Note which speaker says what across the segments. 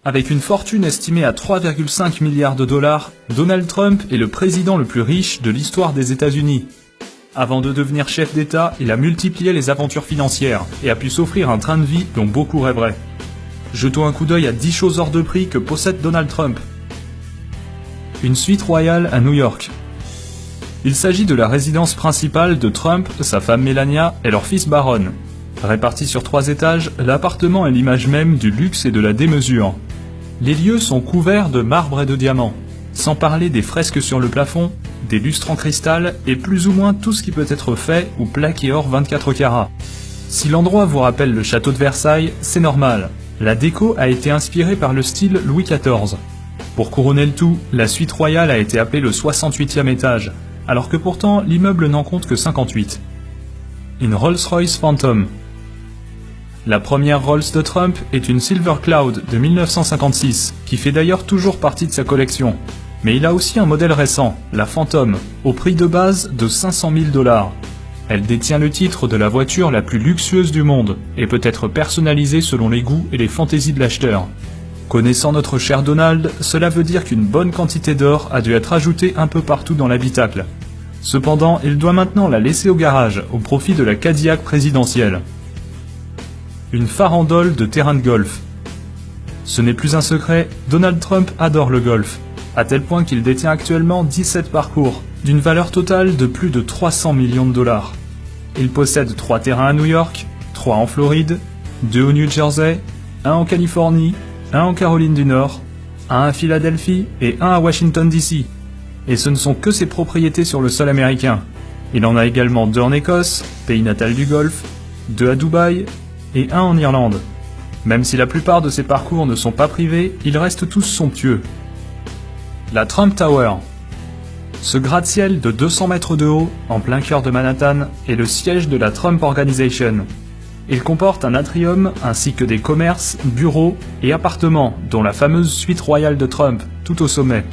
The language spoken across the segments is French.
Speaker 1: Avec une fortune estimée à 3,5 milliards de dollars, Donald Trump est le président le plus riche de l'histoire des États-Unis. Avant de devenir chef d'État, il a multiplié les aventures financières et a pu s'offrir un train de vie dont beaucoup rêveraient. Jetons un coup d'œil à 10 choses hors de prix que possède Donald Trump. Une suite royale à New York. Il s'agit de la résidence principale de Trump, sa femme Melania et leur fils Barron. Réparti sur 3 étages, l'appartement est l'image même du luxe et de la démesure. Les lieux sont couverts de marbre et de diamants, sans parler des fresques sur le plafond, des lustres en cristal et plus ou moins tout ce qui peut être fait ou plaqué or 24 carats. Si l'endroit vous rappelle le château de Versailles, c'est normal. La déco a été inspirée par le style Louis XIV. Pour couronner le tout, la suite royale a été appelée le 68e étage, alors que pourtant l'immeuble n'en compte que 58. Une Rolls-Royce Phantom. La première Rolls de Trump est une Silver Cloud de 1956, qui fait d'ailleurs toujours partie de sa collection. Mais il a aussi un modèle récent, la Phantom, au prix de base de 500 000 $. Elle détient le titre de la voiture la plus luxueuse du monde, et peut être personnalisée selon les goûts et les fantaisies de l'acheteur. Connaissant notre cher Donald, cela veut dire qu'une bonne quantité d'or a dû être ajoutée un peu partout dans l'habitacle. Cependant, il doit maintenant la laisser au garage, au profit de la Cadillac présidentielle. Une farandole de terrain de golf. Ce n'est plus un secret, Donald Trump adore le golf, à tel point qu'il détient actuellement 17 parcours, d'une valeur totale de plus de 300 millions de $. Il possède 3 terrains à New York, 3 en Floride, 2 au New Jersey, 1 en Californie, 1 en Caroline du Nord, 1 à Philadelphie et 1 à Washington DC. Et ce ne sont que ses propriétés sur le sol américain. Il en a également 2 en Écosse, pays natal du golf, 2 à Dubaï et 1 en Irlande. Même si la plupart de ses parcours ne sont pas privés, ils restent tous somptueux. La Trump Tower. Ce gratte-ciel de 200 mètres de haut, en plein cœur de Manhattan, est le siège de la Trump Organization. Il comporte un atrium ainsi que des commerces, bureaux et appartements, dont la fameuse suite royale de Trump, tout au sommet.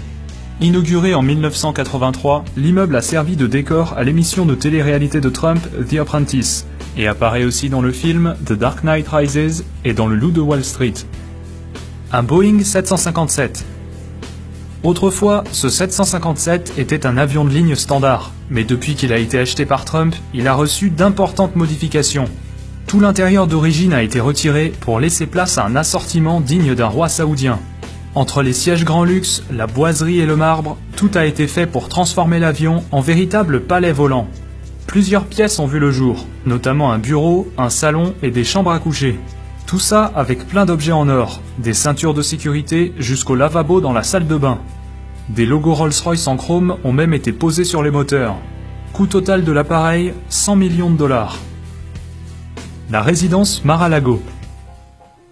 Speaker 1: Inauguré en 1983, l'immeuble a servi de décor à l'émission de télé-réalité de Trump, The Apprentice, et apparaît aussi dans le film The Dark Knight Rises et dans Le Loup de Wall Street. Un Boeing 757. Autrefois, ce 757 était un avion de ligne standard, mais depuis qu'il a été acheté par Trump, il a reçu d'importantes modifications. Tout l'intérieur d'origine a été retiré pour laisser place à un assortiment digne d'un roi saoudien. Entre les sièges grand luxe, la boiserie et le marbre, tout a été fait pour transformer l'avion en véritable palais volant. Plusieurs pièces ont vu le jour, notamment un bureau, un salon et des chambres à coucher. Tout ça avec plein d'objets en or, des ceintures de sécurité jusqu'au lavabo dans la salle de bain. Des logos Rolls-Royce en chrome ont même été posés sur les moteurs. Coût total de l'appareil, 100 millions de $. La résidence Mar-a-Lago.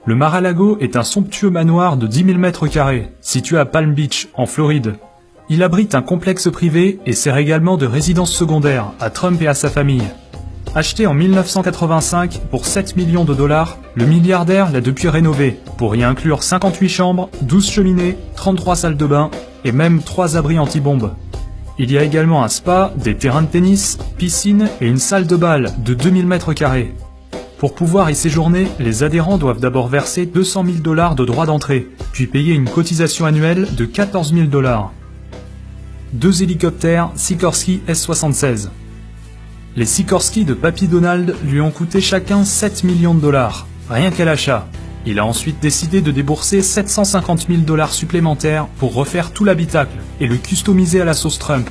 Speaker 1: Le Mar-a-Lago est un somptueux manoir de 10 000 m², situé à Palm Beach, en Floride. Il abrite un complexe privé et sert également de résidence secondaire à Trump et à sa famille. Acheté en 1985 pour 7 millions de $, le milliardaire l'a depuis rénové, pour y inclure 58 chambres, 12 cheminées, 33 salles de bain et même 3 abris anti-bombes. Il y a également un spa, des terrains de tennis, piscine et une salle de bal de 2000 m². Pour pouvoir y séjourner, les adhérents doivent d'abord verser 200 000 $ de droits d'entrée, puis payer une cotisation annuelle de 14 000 $. 2 hélicoptères Sikorsky S-76. Les Sikorsky de Papy Donald lui ont coûté chacun 7 millions de $, rien qu'à l'achat. Il a ensuite décidé de débourser 750 000 $ supplémentaires pour refaire tout l'habitacle et le customiser à la sauce Trump.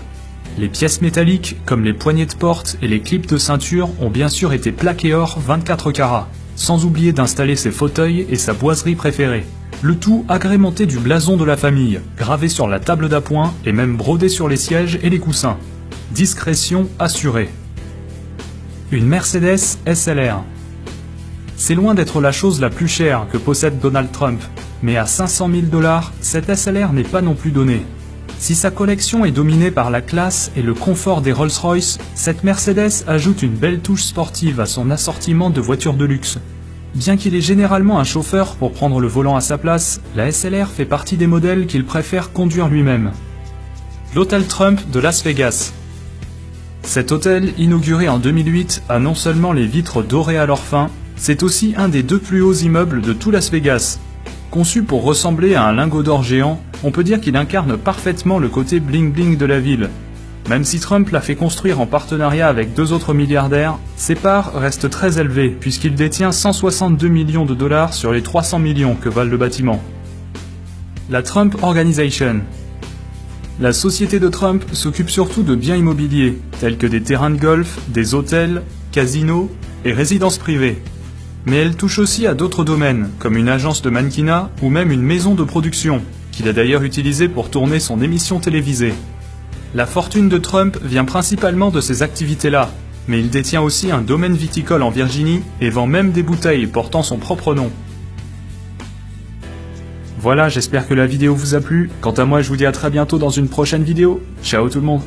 Speaker 1: Les pièces métalliques, comme les poignées de porte et les clips de ceinture, ont bien sûr été plaquées or 24 carats, sans oublier d'installer ses fauteuils et sa boiserie préférée. Le tout agrémenté du blason de la famille, gravé sur la table d'appoint et même brodé sur les sièges et les coussins. Discrétion assurée. Une Mercedes SLR. C'est loin d'être la chose la plus chère que possède Donald Trump, mais à 500 000 $, cette SLR n'est pas non plus donnée. Si sa collection est dominée par la classe et le confort des Rolls-Royce, cette Mercedes ajoute une belle touche sportive à son assortiment de voitures de luxe. Bien qu'il ait généralement un chauffeur pour prendre le volant à sa place, la SLR fait partie des modèles qu'il préfère conduire lui-même. L'hôtel Trump de Las Vegas. Cet hôtel, inauguré en 2008, a non seulement les vitres dorées à leur fin, c'est aussi un des 2 plus hauts immeubles de tout Las Vegas. Conçu pour ressembler à un lingot d'or géant, on peut dire qu'il incarne parfaitement le côté bling-bling de la ville. Même si Trump l'a fait construire en partenariat avec 2 autres milliardaires, ses parts restent très élevées puisqu'il détient 162 millions de dollars sur les 300 millions que valent le bâtiment. La Trump Organization. La société de Trump s'occupe surtout de biens immobiliers, tels que des terrains de golf, des hôtels, casinos et résidences privées. Mais elle touche aussi à d'autres domaines, comme une agence de mannequinat ou même une maison de production, qu'il a d'ailleurs utilisée pour tourner son émission télévisée. La fortune de Trump vient principalement de ces activités-là, mais il détient aussi un domaine viticole en Virginie et vend même des bouteilles portant son propre nom. Voilà, j'espère que la vidéo vous a plu. Quant à moi, je vous dis à très bientôt dans une prochaine vidéo. Ciao tout le monde!